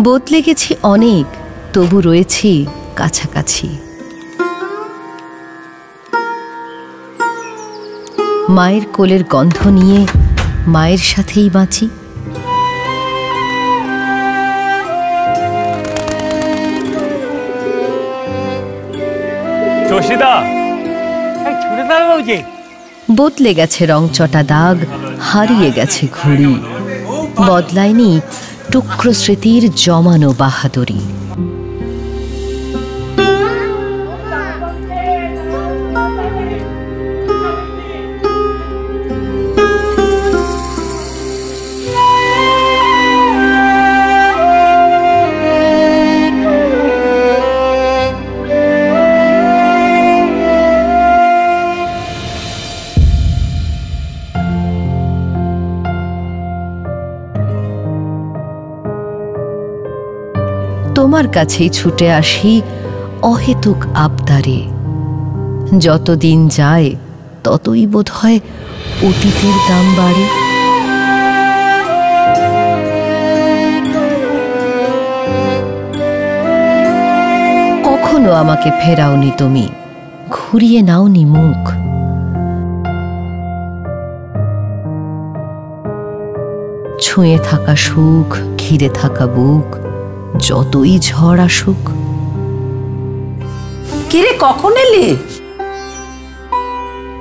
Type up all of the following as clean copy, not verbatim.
বদলে গেছি অনেক, তবু রয়েছি কাছাকাছি। মায়ের কোলের গন্ধ নিয়ে মায়ের সাথেই বাঁচি। বদলে গেছে রংচটা দাগ, হারিয়ে গেছে ঘুড়ি, বদলায়নি টুকরো স্মৃতির জমানো বাহাদুরি। তোমার কাছেই ছুটে আসি অহেতুক আবদারে। যতদিন যায় ততই বোধ হয় অতীতের দাম বাড়ে। কখনো আমাকে ফেরাওনি তুমি, ঘুরিয়ে নাওনি মুখ। ছুঁয়ে থাকা সুখ, ঘিরে থাকা বুক, যতই ঝড় আসুক। কিরে, কখন এলি?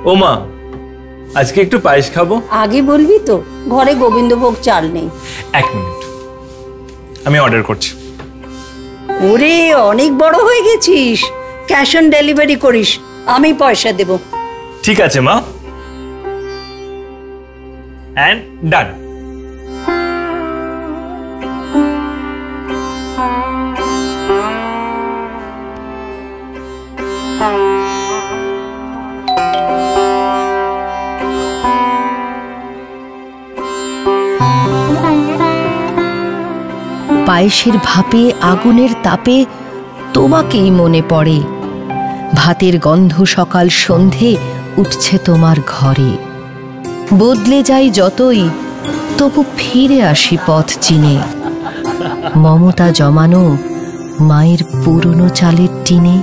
ও মা, আজকে একটু পায়েস খাবো। আগে বলবি তো, ঘরে গোবিন্দভোগ চাল নেই। এক মিনিট, আমি অর্ডার করছি। ওরে, অনেক বড় হয়ে গেছিস, ক্যাশ অন ডেলিভারি করিস, আমি পয়সা দেব। ঠিক আছে মা, এন্ড ডান। পায়েসের ভাপে, আগুনের তাপে তোমাকেই মনে পড়ে। ভাতের গন্ধ সকাল সন্ধে উঠছে তোমার ঘরে। বদলে যাই যতই, তবু ফিরে আসি পথ চিনে। মমতা জমানো মায়ের পুরনো চালের টিনে।